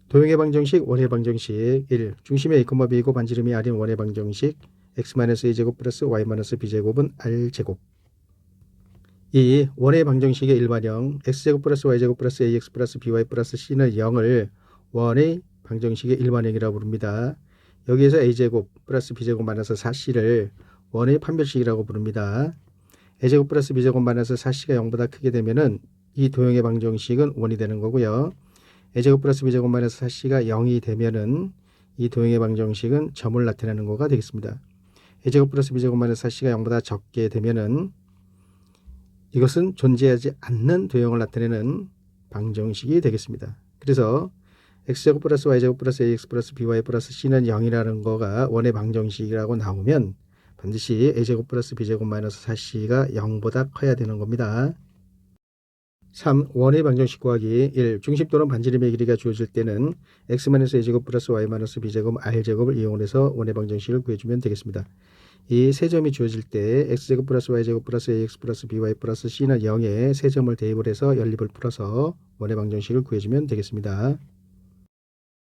도형의 방정식, 원의 방정식 1. 중심의 a, b이고 반지름이 r인 원의 방정식 x-a제곱 플러스 y-b제곱은 r제곱. 2. 원의 방정식의 일반형 x제곱 플러스 y제곱 플러스 ax 플러스 by 플러스 c는 0을 원의 방정식의 일반형이라고 부릅니다. 여기에서 a제곱 플러스 b제곱 마이너스 4c를 원의 판별식이라고 부릅니다. a제곱 플러스 b제곱 마이너스 4c가 0보다 크게 되면은 이 도형의 방정식은 원이 되는 거고요. a제곱 플러스 b제곱 마이너스 4c가 0이 되면은 이 도형의 방정식은 점을 나타내는 거가 되겠습니다. a제곱 플러스 b제곱 마이너스 4c가 0보다 적게 되면은 이것은 존재하지 않는 도형을 나타내는 방정식이 되겠습니다. 그래서 x제곱 플러스 y제곱 플러스 ax 플러스 by 플러스 c는 0이라는 거가 원의 방정식이라고 나오면 반드시 a제곱 플러스 b제곱 마이너스 4c가 0보다 커야 되는 겁니다. 3. 원의 방정식 구하기 1. 중심 또는 반지름의 길이가 주어질 때는 x-a제곱 플러스 y-b제곱 r제곱을 이용해서 원의 방정식을 구해주면 되겠습니다. 이 세 점이 주어질 때 x제곱 플러스 y제곱 플러스 ax 플러스 by 플러스 c는 0에 세 점을 대입을 해서 연립을 풀어서 원의 방정식을 구해주면 되겠습니다.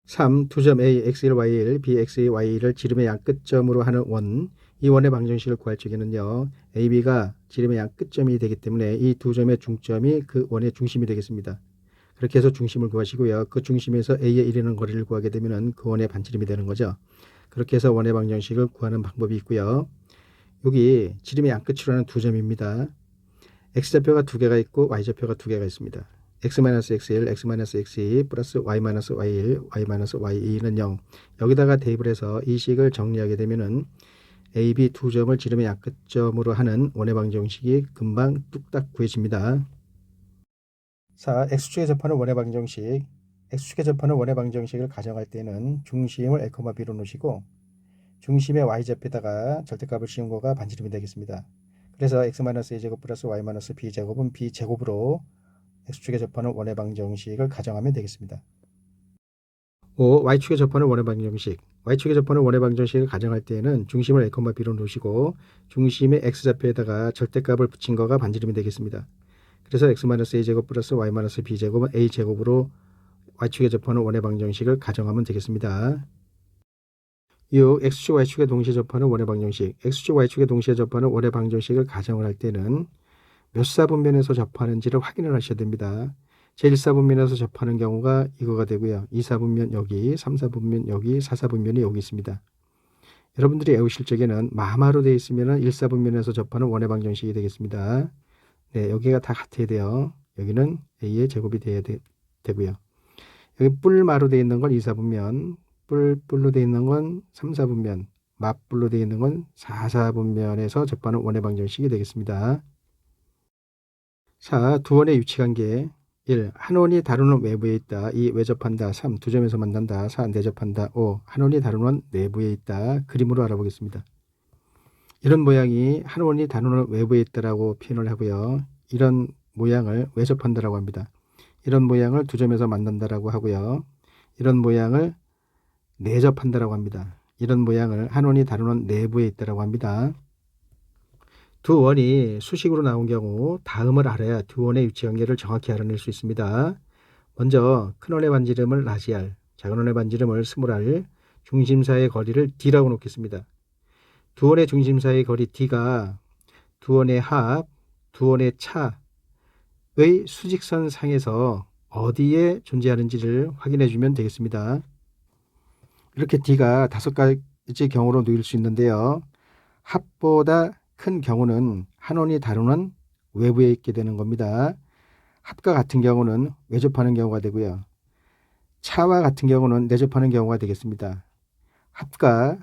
3. 두 점 A, X1, Y1, B, X2, Y1을 지름의 양 끝점으로 하는 원. 이 원의 방정식을 구할 적에는요. A, B가 지름의 양 끝점이 되기 때문에 이 두 점의 중점이 그 원의 중심이 되겠습니다. 그렇게 해서 중심을 구하시고요. 그 중심에서 A에 이르는 거리를 구하게 되면 그 원의 반지름이 되는 거죠. 그렇게 해서 원의 방정식을 구하는 방법이 있고요. 여기 지름의 양 끝으로 하는 두 점입니다. X좌표가 두 개가 있고 Y좌표가 두 개가 있습니다. x-x1, x-x2 플러스 y-y1, y-y2는 0. 여기다가 대입을 해서 이 식을 정리하게 되면은 A, B 두 점을 지름의 양 끝점으로 하는 원의 방정식이 금방 뚝딱 구해집니다. 4. X축에 접하는 원의 방정식. X축에 접하는 원의 방정식을 가정할 때는 중심을 a, b로 놓으시고 중심의 y좌표에다가 절대값을 씌운 거가 반지름이 되겠습니다. 그래서 x-a제곱 플러스 y-b제곱은 b제곱으로 X축에 접하는 원의 방정식을 가정하면 되겠습니다. 5. Y축에 접하는 원의 방정식. Y축에 접하는 원의 방정식을 가정할 때에는 중심을 a, b로 놓으시고 중심의 x좌표에다가 절대값을 붙인 거가 반지름이 되겠습니다. 그래서 x-a제곱 플러스 y-b제곱은 a제곱으로 Y축에 접하는 원의 방정식을 가정하면 되겠습니다. 6. X축, Y축에 동시에 접하는 원의 방정식. X축, Y축에 동시에 접하는 원의 방정식을 가정을 할 때는 몇 사분면에서 접하는지를 확인을 하셔야 됩니다. 제1사분면에서 접하는 경우가 이거가 되고요. 2사분면 여기, 3사분면 여기, 4사분면이 여기 있습니다. 여러분들이 외우실 적에는 마마로 되어 있으면 1사분면에서 접하는 원의 방정식이 되겠습니다. 네, 여기가 다 같아야 돼요. 여기는 A의 제곱이 돼야 되고요. 여기 뿔마로 되어 있는 건 2사분면, 뿔로 되어 있는 건 3사분면, 맞뿔로 되어 있는 건 4사분면에서 접하는 원의 방정식이 되겠습니다. 4. 두 원의 위치관계. 1. 한 원이 다른 원 외부에 있다. 2. 외접한다. 3. 두 점에서 만난다. 4. 내접한다. 5. 한 원이 다른 원 내부에 있다. 그림으로 알아보겠습니다. 이런 모양이 한 원이 다른 원 외부에 있다라고 표현을 하고요. 이런 모양을 외접한다라고 합니다. 이런 모양을 두 점에서 만난다라고 하고요. 이런 모양을 내접한다라고 합니다. 이런 모양을 한 원이 다른 원 내부에 있다라고 합니다. 두 원이 수식으로 나온 경우 다음을 알아야 두 원의 위치관계를 정확히 알아낼 수 있습니다. 먼저 큰 원의 반지름을 라지알, 작은 원의 반지름을 스몰알, 중심 사이의 거리를 d라고 놓겠습니다. 두 원의 중심 사이의 거리 d가 두 원의 합, 두 원의 차의 수직선 상에서 어디에 존재하는지를 확인해 주면 되겠습니다. 이렇게 d가 5가지 경우로 놓일 수 있는데요. 합보다 큰 경우는 한 원이 다른 원 외부에 있게 되는 겁니다. 합과 같은 경우는 외접하는 경우가 되고요. 차와 같은 경우는 내접하는 경우가 되겠습니다. 합과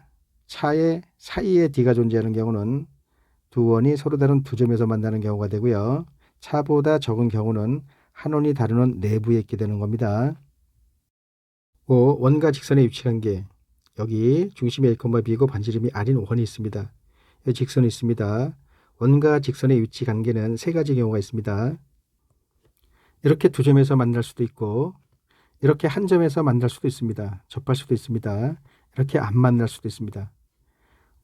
차의 사이에 d가 존재하는 경우는 두 원이 서로 다른 두 점에서 만나는 경우가 되고요. 차보다 적은 경우는 한 원이 다른 원 내부에 있게 되는 겁니다. 5. 원과 직선의 위치관계. 여기 중심이 a, b고 반지름이 r인 원이 있습니다. 여기 직선이 있습니다. 원과 직선의 위치 관계는 세 가지 경우가 있습니다. 이렇게 두 점에서 만날 수도 있고 이렇게 한 점에서 만날 수도 있습니다. 접할 수도 있습니다. 이렇게 안 만날 수도 있습니다.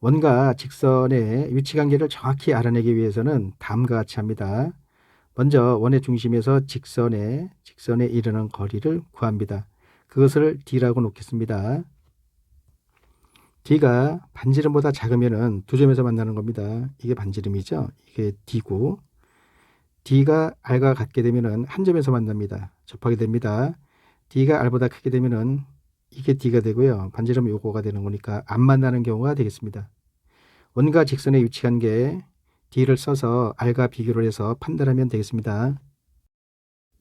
원과 직선의 위치 관계를 정확히 알아내기 위해서는 다음과 같이 합니다. 먼저 원의 중심에서 직선에 이르는 거리를 구합니다. 그것을 D라고 놓겠습니다. D가 반지름보다 작으면은 두 점에서 만나는 겁니다. 이게 반지름이죠. 이게 D고, D가 R과 같게 되면은 한 점에서 만납니다. 접하게 됩니다. D가 R보다 크게 되면은 이게 D가 되고요. 반지름 요거가 되는 거니까 안 만나는 경우가 되겠습니다. 원과 직선의 위치관계 D를 써서 R과 비교를 해서 판단하면 되겠습니다.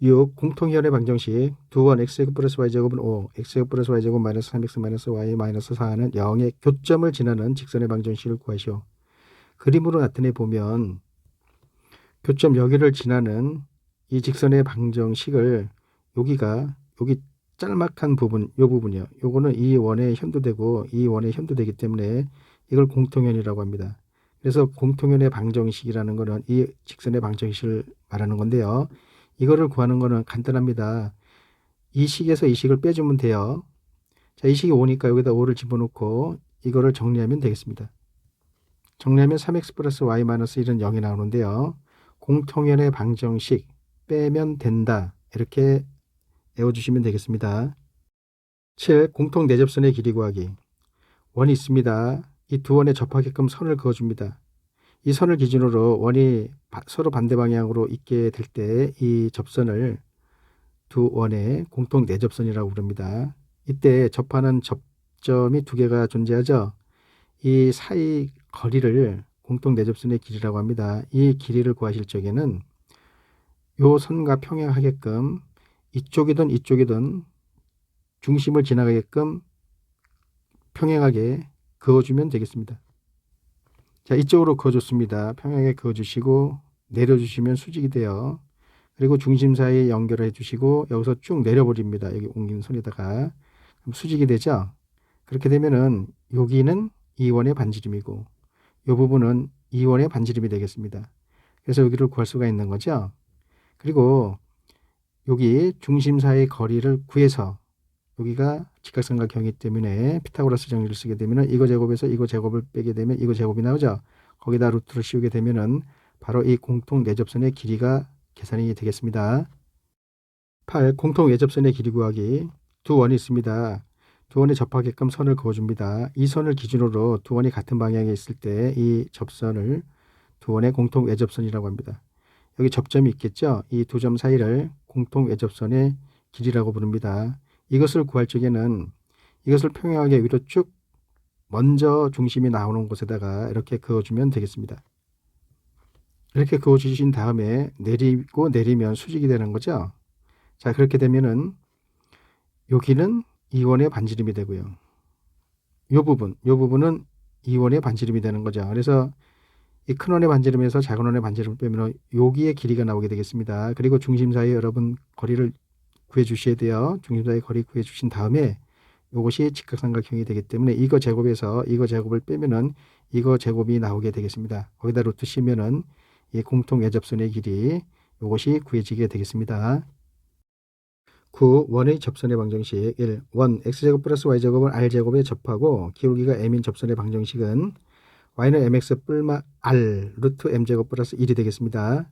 6. 공통이원의 방정식 두 원 x제곱 플러스 y제곱은 5, x제곱 플러스 y제곱 마이너스 3x 마이너스 y 마이너스 4는 0의 교점을 지나는 직선의 방정식을 구하시오. 그림으로 나타내 보면 교점 여기를 지나는 이 직선의 방정식을 여기 짤막한 부분, 요 부분이요. 요거는 이 원에 현도되고 이 원에 현도되기 때문에 이걸 공통연이라고 합니다. 그래서 공통연의 방정식이라는 거는 이 직선의 방정식을 말하는 건데요. 이거를 구하는 거는 간단합니다. 이 식에서 이 식을 빼주면 돼요. 자, 이 식이 5니까 여기다 5를 집어넣고 이거를 정리하면 되겠습니다. 정리하면 3x 플러스 y 마이너스 1은 0이 나오는데요. 공통연의 방정식 빼면 된다. 이렇게 외워주시면 되겠습니다. 7. 공통 내접선의 길이 구하기. 원이 있습니다. 이 두 원에 접하게끔 선을 그어줍니다. 이 선을 기준으로 원이 서로 반대 방향으로 있게 될 때 이 접선을 두 원의 공통 내접선이라고 부릅니다. 이때 접하는 접점이 두 개가 존재하죠. 이 사이 거리를 공통 내접선의 길이라고 합니다. 이 길이를 구하실 적에는 요 선과 평행하게끔 이쪽이든 이쪽이든 중심을 지나가게끔 평행하게 그어주면 되겠습니다. 자, 이쪽으로 그어줬습니다. 평행하게 그어주시고 내려주시면 수직이 돼요. 그리고 중심 사이 연결을 해주시고 여기서 쭉 내려버립니다. 여기 옮긴 선에다가 그럼 수직이 되죠. 그렇게 되면은 여기는 2원의 반지름이고 이 부분은 2원의 반지름이 되겠습니다. 그래서 여기를 구할 수가 있는 거죠. 그리고 여기 중심 사이 거리를 구해서 여기가 직각삼각형이기 때문에 피타고라스 정리를 쓰게 되면 이거 제곱에서 이거 제곱을 빼게 되면 이거 제곱이 나오죠. 거기다 루트를 씌우게 되면은 바로 이 공통 내접선의 길이가 계산이 되겠습니다. 8. 공통 외접선의 길이 구하기. 두 원이 있습니다. 두 원에 접하게끔 선을 그어줍니다. 이 선을 기준으로 두 원이 같은 방향에 있을 때 이 접선을 두 원의 공통 외접선이라고 합니다. 여기 접점이 있겠죠. 이 두 점 사이를 공통 외접선의 길이라고 부릅니다. 이것을 구할 적에는 이것을 평행하게 위로 쭉 먼저 중심이 나오는 곳에다가 이렇게 그어주면 되겠습니다. 이렇게 그어주신 다음에 내리고 내리면 수직이 되는 거죠. 자, 그렇게 되면은 여기는 2원의 반지름이 되고요. 이 부분은 2원의 반지름이 되는 거죠. 그래서 이 큰 원의 반지름에서 작은 원의 반지름을 빼면 여기에 길이가 나오게 되겠습니다. 그리고 중심 사이 여러분 거리를 구해 주셔야 돼요. 중심 사이 거리 구해 주신 다음에 이것이 직각삼각형이 되기 때문에 이거 제곱에서 이거 제곱을 빼면은 이거 제곱이 나오게 되겠습니다. 거기다 루트 씌면은 이 공통 외접선의 길이 이것이 구해지게 되겠습니다. 9. 원의 접선의 방정식 1. 원 x제곱 플러스 y제곱은 r제곱에 접하고 기울기가 m인 접선의 방정식은 y는 mx 뿔마 r 루트 m제곱 플러스 1이 되겠습니다.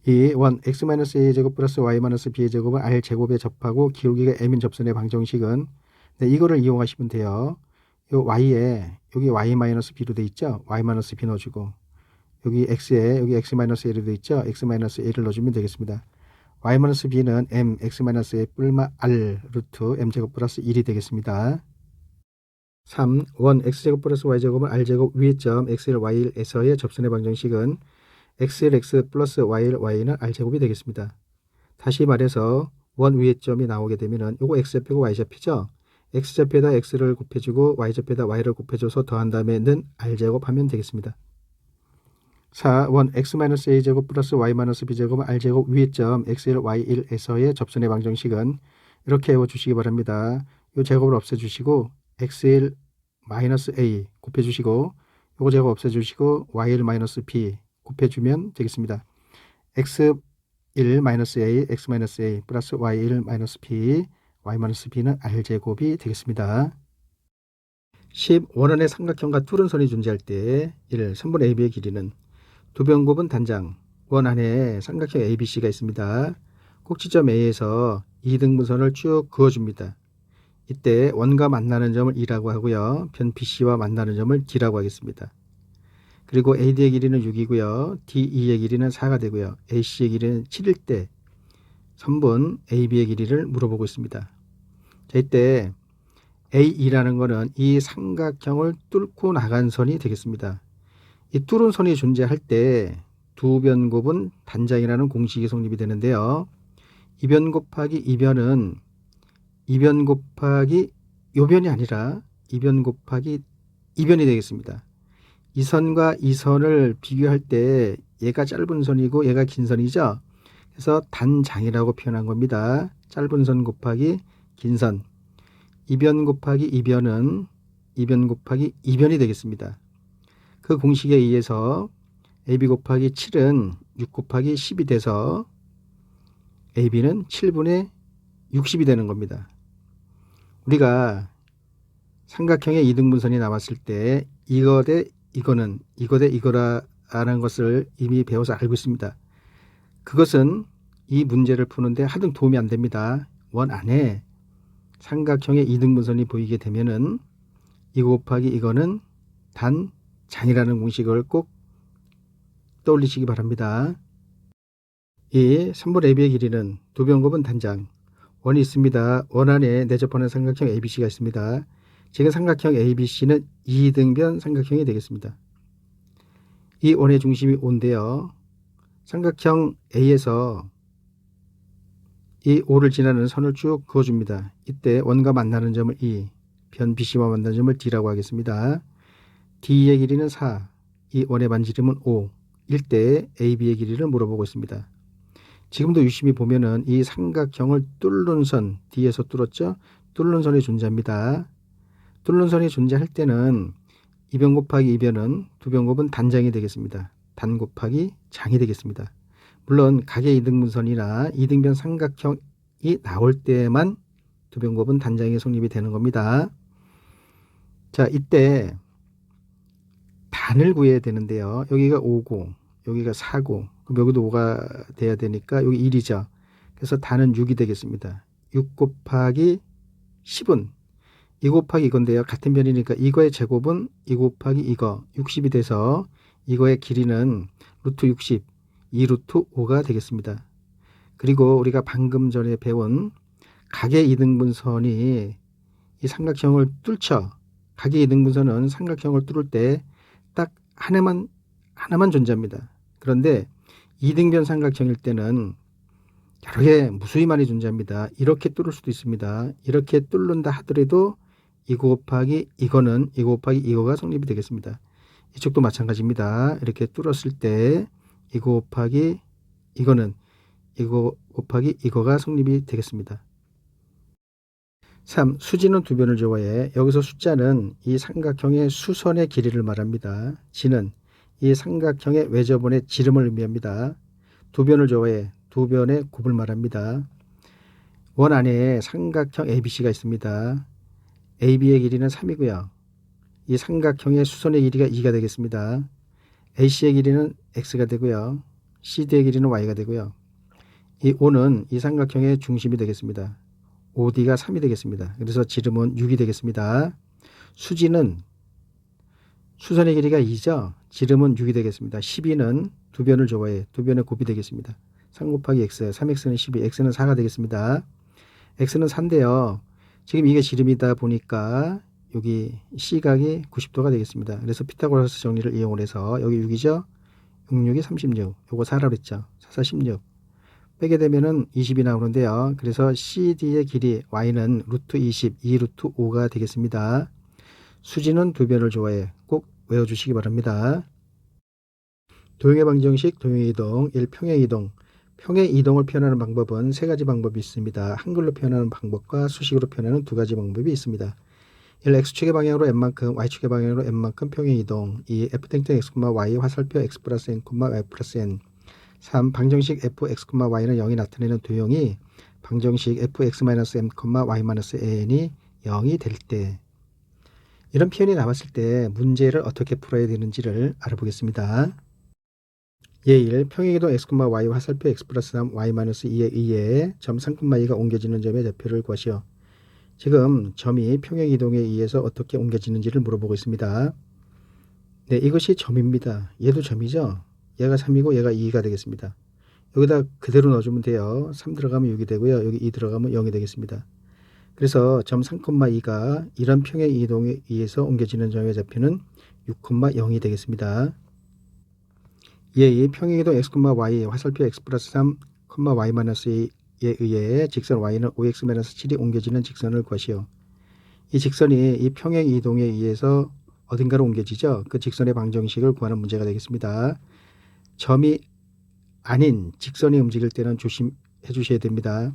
2. 원 x-a제곱 플러스 y-b제곱은 r제곱에 접하고 기울기가 m인 접선의 방정식은 이거를 이용하시면 돼요. 요 y에 여기 y-b로 돼 있죠. y-b 넣어주고 여기 x에 여기 x-a로 돼 있죠. x-a를 넣어주면 되겠습니다. y-b는 m x-a 뿔마 r 루트 m제곱 플러스 1이 되겠습니다. 3. 원 x제곱 플러스 y제곱은 r제곱 위의 점 xl y에서의 접선의 방정식은 xlx 플러스 y는 r제곱이 되겠습니다. 다시 말해서 원 위의 점이 나오게 되면은 요거 x좌표고 y좌표죠. x좌표에다 x를 곱해주고 y좌표에다 y를 곱해줘서 더한 다음에는 r제곱 하면 되겠습니다. 4. 원 x-a제곱 플러스 y-b제곱은 r제곱 위의 점 xl y1에서의 접선의 방정식은 이렇게 외워주시기 바랍니다. 이 제곱을 없애주시고 xl -a 곱해주시고 요거 제곱 없애주시고 y1-b 곱해주면 되겠습니다. x1 -a, x-a 플러스 y1 -b, y-b는 r제곱이 되겠습니다. 10. 원원의 삼각형과 뚫은선이 존재할 때 1. 3분 AB의 길이는 두변곱은 단장 원 안에 삼각형 ABC가 있습니다. 꼭지점 A에서 2등분선을 쭉 그어줍니다. 이때 원과 만나는 점을 2라고 하고요. 변 BC와 만나는 점을 D라고 하겠습니다. 그리고 AD의 길이는 6이고요. DE의 길이는 4가 되고요. AC의 길이는 7일 때 선분 AB의 길이를 물어보고 있습니다. 자, 이때 AE라는 것은 이 삼각형을 뚫고 나간 선이 되겠습니다. 이 뚫은 선이 존재할 때 두 변 곱은 단장이라는 공식이 성립이 되는데요. 2변 곱하기 2변은 2변 곱하기 요변이 아니라 2변 곱하기 2변이 되겠습니다. 이 선과 이 선을 비교할 때 얘가 짧은 선이고 얘가 긴 선이죠. 그래서 단장이라고 표현한 겁니다. 짧은 선 곱하기 긴 선. 2변 곱하기 2변은 2변 곱하기 2변이 되겠습니다. 그 공식에 의해서 AB 곱하기 7은 6 곱하기 10이 돼서 AB는 7분의 60이 되는 겁니다. 우리가 삼각형의 이등분선이 나왔을 때 이거 대 이거는 이거 대 이거라는 것을 이미 배워서 알고 있습니다. 그것은 이 문제를 푸는데 하등 도움이 안 됩니다. 원 안에 삼각형의 이등분선이 보이게 되면은 이거 곱하기 이거는 단장이라는 공식을 꼭 떠올리시기 바랍니다. 이 3분 AB의 길이는 두 변 곱은 단장. 원이 있습니다. 원 안에 내접하는 삼각형 ABC가 있습니다. 지금 삼각형 ABC는 2등변 삼각형이 되겠습니다. 이 원의 중심이 O인데요. 삼각형 A에서 이 O를 지나는 선을 쭉 그어줍니다. 이때 원과 만나는 점을 2, 변 BC와 만나는 점을 D라고 하겠습니다. D의 길이는 4, 이 원의 반지름은 5, 일 때 AB의 길이를 물어보고 있습니다. 지금도 유심히 보면은 이 삼각형을 뚫는 선, D에서 뚫었죠? 뚫는 선이 존재합니다. 뚫는 선이 존재할 때는 2변 곱하기 2변은 두 변 곱은 단장이 되겠습니다. 단 곱하기 장이 되겠습니다. 물론 각의 이등분선이나 이등변 삼각형이 나올 때만 두 변 곱은 단장이 성립이 되는 겁니다. 자, 이때 단을 구해야 되는데요. 여기가 5고 여기가 4고 그럼 여기도 5가 돼야 되니까 여기 1이죠. 그래서 단은 6이 되겠습니다. 6 곱하기 10은 2 곱하기 이건데요. 같은 변이니까 이거의 제곱은 2 곱하기 이거 60이 돼서 이거의 길이는 루트 60, 2 루트 5가 되겠습니다. 그리고 우리가 방금 전에 배운 각의 이등분선이 이 삼각형을 뚫죠. 각의 이등분선은 삼각형을 뚫을 때 딱 하나만 존재합니다. 그런데 이등변 삼각형일 때는 여러 개 무수히 많이 존재합니다. 이렇게 뚫을 수도 있습니다. 이렇게 뚫는다 하더라도 이거 곱하기 이거는 이거 곱하기 이거가 성립이 되겠습니다. 이쪽도 마찬가지입니다. 이렇게 뚫었을 때 이거 곱하기 이거는 이거 곱하기 이거가 성립이 되겠습니다. 3. 수지는 두 변을 좋아해. 여기서 숫자는 이 삼각형의 수선의 길이를 말합니다. 지는 이 삼각형의 외접원의 지름을 의미합니다. 두 변을 좋아해. 두 변의 곱을 말합니다. 원 안에 삼각형 ABC가 있습니다. AB의 길이는 3이고요. 이 삼각형의 수선의 길이가 2가 되겠습니다. AC의 길이는 X가 되고요. CD의 길이는 Y가 되고요. 이 O는 이 삼각형의 중심이 되겠습니다. OD가 3이 되겠습니다. 그래서 지름은 6이 되겠습니다. 수지는 수선의 길이가 2죠. 지름은 6이 되겠습니다. 12는 두 변을 좋아해. 두 변의 곱이 되겠습니다. 3 곱하기 X, 3X는 12, X는 4가 되겠습니다. X는 4인데요. 지금 이게 지름이다 보니까 여기 C각이 90도가 되겠습니다. 그래서 피타고라스 정리를 이용을 해서 여기 6이죠. 6, 6이 36. 요거 4라고 했죠. 4, 4, 16. 빼게 되면은 20이 나오는데요. 그래서 CD의 길이 Y는 루트 20, 2 루트 5가 되겠습니다. 수지는 두 변을 좋아해. 꼭 외워주시기 바랍니다. 도형의 방정식, 도형의 이동, 1. 평행 이동. 평행 이동을 표현하는 방법은 세 가지 방법이 있습니다. 한글로 표현하는 방법과 수식으로 표현하는 두 가지 방법이 있습니다. 1. X축의 방향으로 N만큼, Y축의 방향으로 N만큼 평행 이동. 2. F땡땡 X, Y 화살표 X 플러스 N, Y 플러스 N. 3. 방정식 fx, y는 0이 나타내는 도형이 방정식 fx-m, y-n이 0이 될 때 이런 표현이 나왔을 때 문제를 어떻게 풀어야 되는지를 알아보겠습니다. 예1 평행이동 x, y 화살표 x 플러스 3 y 마이너스 2에 의해 점 3,2가 옮겨지는 점의 좌표를 구하시오. 지금 점이 평행이동에 의해서 어떻게 옮겨지는지를 물어보고 있습니다. 네, 이것이 점입니다. 얘도 점이죠. 얘가 3이고 얘가 2가 되겠습니다. 여기다 그대로 넣어주면 돼요. 3 들어가면 6이 되고요. 여기 2 들어가면 0이 되겠습니다. 그래서 점 3,2가 이런 평행이동에 의해서 옮겨지는 점의 좌표는 6,0이 되겠습니다. 이 평행이동 x, y 화살표 x 플러스 3, y 마이너스 2에 의해 직선 y는 5x-7이 옮겨지는 직선을 구하시오. 이 직선이 이 평행이동에 의해서 어딘가로 옮겨지죠. 그 직선의 방정식을 구하는 문제가 되겠습니다. 점이 아닌 직선이 움직일 때는 조심해 주셔야 됩니다.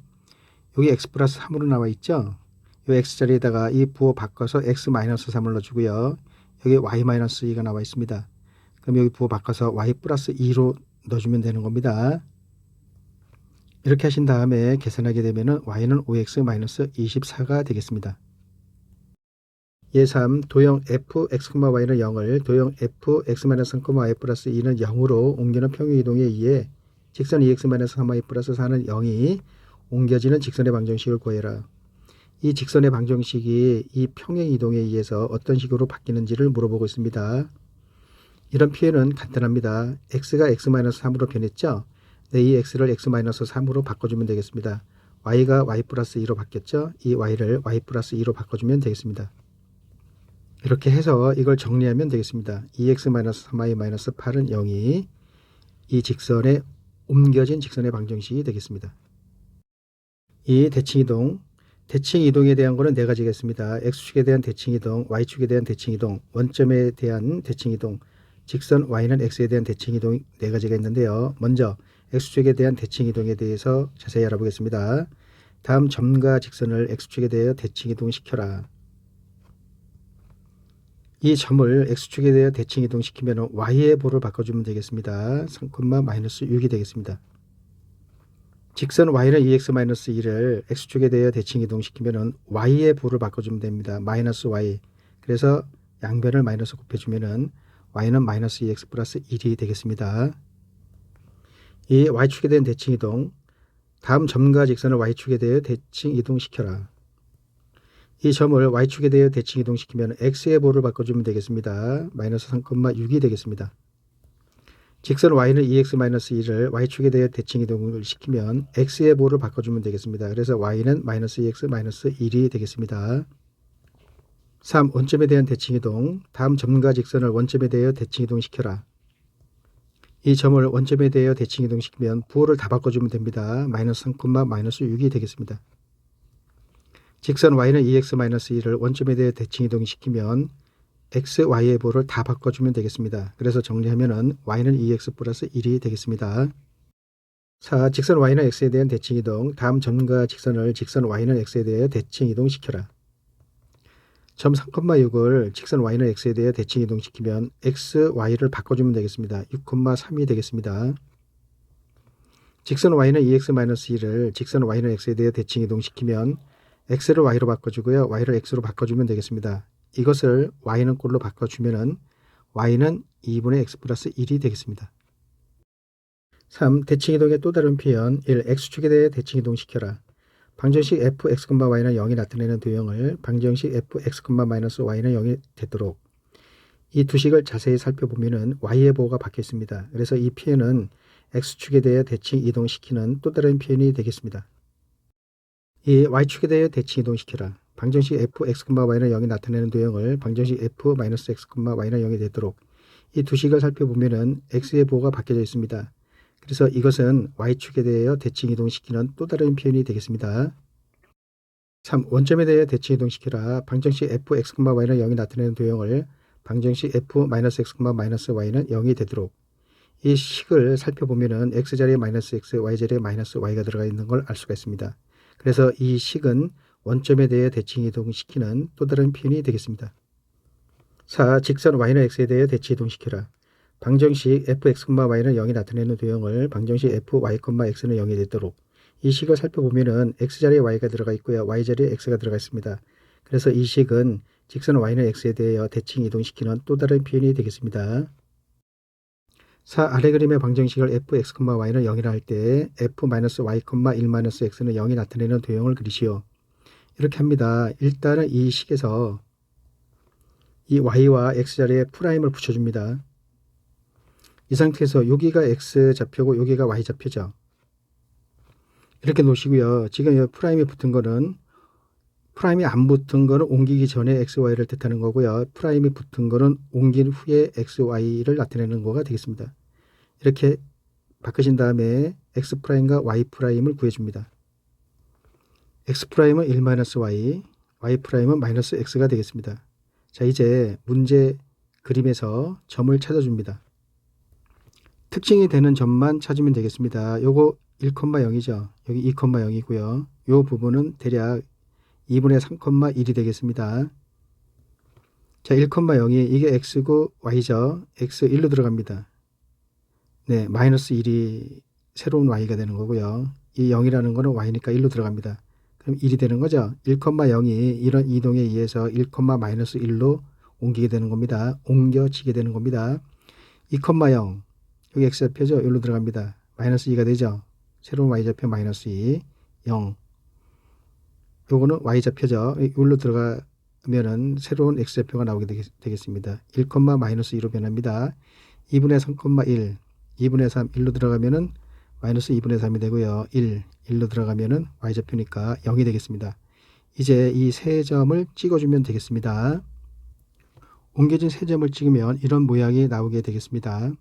여기 x 플러스 3으로 나와 있죠. 이 x자리에다가 이 부호 바꿔서 x-3을 넣어주고요. 여기 y-2가 나와 있습니다. 그럼 여기 부호 바꿔서 y 플러스 2로 넣어주면 되는 겁니다. 이렇게 하신 다음에 계산하게 되면 y는 5x-24가 되겠습니다. 예3 도형 fx, y는 0을 도형 fx-3, y 플러스 2는 0으로 옮기는 평행이동에 의해 직선 2x-3y 플러스 4는 0이 옮겨지는 직선의 방정식을 구해라. 이 직선의 방정식이 이 평행이동에 의해서 어떤 식으로 바뀌는지를 물어보고 있습니다. 이런 표현은 간단합니다. x가 x-3으로 변했죠. 네, 이 x를 x-3으로 바꿔주면 되겠습니다. y가 y 플러스 2로 바뀌었죠. 이 y를 y 플러스 2로 바꿔주면 되겠습니다. 이렇게 해서 이걸 정리하면 되겠습니다. 2x-3y-8은 0이 이 직선에 옮겨진 직선의 방정식이 되겠습니다. 이 대칭이동, 대칭이동에 대한 거는 네 가지겠습니다. x축에 대한 대칭이동, y축에 대한 대칭이동, 원점에 대한 대칭이동, 직선 y는 x에 대한 대칭이동 네 가지가 있는데요. 먼저 x축에 대한 대칭이동에 대해서 자세히 알아보겠습니다. 다음 점과 직선을 x축에 대하여 대칭이동시켜라. 이 점을 x축에 대하여 대칭이동시키면 y의 보를 바꿔주면 되겠습니다. 3,-6이 되겠습니다. 직선 y는 2x-1을 x축에 대하여 대칭이동시키면 y의 보를 바꿔주면 됩니다. 마이너스 y. 그래서 양변을 마이너스 곱해주면 y는 마이너스 2x 플러스 1이 되겠습니다. 이 y축에 대한 대칭이동, 다음 점과 직선을 y축에 대하여 대칭이동시켜라. 이 점을 y축에 대하여 대칭이동시키면 x의 보를 바꿔주면 되겠습니다. 마이너스 3,6이 되겠습니다. 직선 y는 2x-1을 y축에 대하여 대칭이동을 시키면 x의 보를 바꿔주면 되겠습니다. 그래서 y는 마이너스 2x 마이너스 1이 되겠습니다. 3. 원점에 대한 대칭이동, 다음 점과 직선을 원점에 대하여 대칭이동시켜라. 이 점을 원점에 대하여 대칭이동시키면 부호를 다 바꿔주면 됩니다. 마이너스 3,-6이 되겠습니다. 직선 y는 2x-1을 원점에 대해 대칭이동시키면 x, y의 보를 다 바꿔주면 되겠습니다. 그래서 정리하면 y는 2x 플러스 1이 되겠습니다. 4. 직선 y는 x에 대한 대칭이동, 다음 점과 직선을 직선 y는 x에 대해 대칭이동시켜라. 점 3,6을 직선 y는 x에 대해 대칭이동시키면 x, y를 바꿔주면 되겠습니다. 6,3이 되겠습니다. 직선 y는 2x-1을 직선 y는 x에 대해 대칭이동시키면 x를 y로 바꿔주고요. y를 x로 바꿔주면 되겠습니다. 이것을 y는 꼴로 바꿔주면 y는 2분의 x 플러스 1이 되겠습니다. 3. 대칭이동의 또 다른 표현 1. x축에 대해 대칭이동시켜라. 방정식 fx, y는 0이 나타내는 도형을 방정식 fx-y는 0이 되도록 이 두 식을 자세히 살펴보면 y의 보호가 박혀 있습니다. 그래서 이 표현은 x축에 대해 대칭이동시키는 또 다른 표현이 되겠습니다. 이 y축에 대해 대칭이동시켜라. 방정식 fx, y는 0이 나타내는 도형을 방정식 f-x, y는 0이 되도록 이 두 식을 살펴보면 x의 보호가 바뀌어져 있습니다. 그래서 이것은 y축에 대하여 대칭이동시키는 또 다른 표현이 되겠습니다. 3. 원점에 대해 대칭이동시켜라. 방정식 fx, y는 0이 나타내는 도형을 방정식 f-x, y는 0이 되도록 이 식을 살펴보면 x자리에 마이너스 x, y자리에 마이너스 y가 들어가 있는 걸 알 수가 있습니다. 그래서 이 식은 원점에 대해 대칭이동시키는 또 다른 표현이 되겠습니다. 4. 직선 y는 x에 대해 대칭이동시켜라. 방정식 fx, y는 0이 나타내는 도형을 방정식 fy, x는 0이 되도록 이 식을 살펴보면 x자리에 y가 들어가 있고요. y자리에 x가 들어가 있습니다. 그래서 이 식은 직선 y는 x에 대해 대칭이동시키는 또 다른 표현이 되겠습니다. 아래 그림의 방정식을 fx, y는 0이라 할 때 f-y, 1-x는 0이 나타내는 도형을 그리시오. 이렇게 합니다. 일단은 이 식에서 이 y와 x자리에 프라임을 붙여줍니다. 이 상태에서 여기가 x좌표고 여기가 y좌표죠. 이렇게 놓으시고요. 지금 프라임이 붙은 거는 프라임이 안 붙은 거는 옮기기 전에 xy를 뜻하는 거고요. 프라임이 붙은 거는 옮긴 후에 xy를 나타내는 거가 되겠습니다. 이렇게 바꾸신 다음에 x'과 y'을 구해줍니다. x'은 1-y, y'은 -x가 되겠습니다. 자, 이제 문제 그림에서 점을 찾아줍니다. 특징이 되는 점만 찾으면 되겠습니다. 요거 1,0이죠. 여기 2,0이고요. 요 부분은 대략 2분의 3,1이 되겠습니다. 자, 1,0이 이게 x고 y죠. x 1로 들어갑니다. 네, -1이 새로운 y가 되는 거고요. 이 0이라는 거는 y니까 1로 들어갑니다. 그럼 1이 되는 거죠. 1,0이 이런 이동에 의해서 1,-1로 옮기게 되는 겁니다. 옮겨지게 되는 겁니다. 2,0 여기 x좌표죠. 여기로 들어갑니다. -2가 되죠. 새로운 y좌표 -2 0 요거는 y좌표죠. 여기로 들어가면은 새로운 x좌표가 나오게 되겠습니다. 1,-2로 변합니다. 2분의 3,1 2분의 3 1로 들어가면은 -2분의 3이 되고요. 1로 들어가면은 y좌표니까 0이 되겠습니다. 이제 이 세 점을 찍어주면 되겠습니다. 옮겨진 세 점을 찍으면 이런 모양이 나오게 되겠습니다.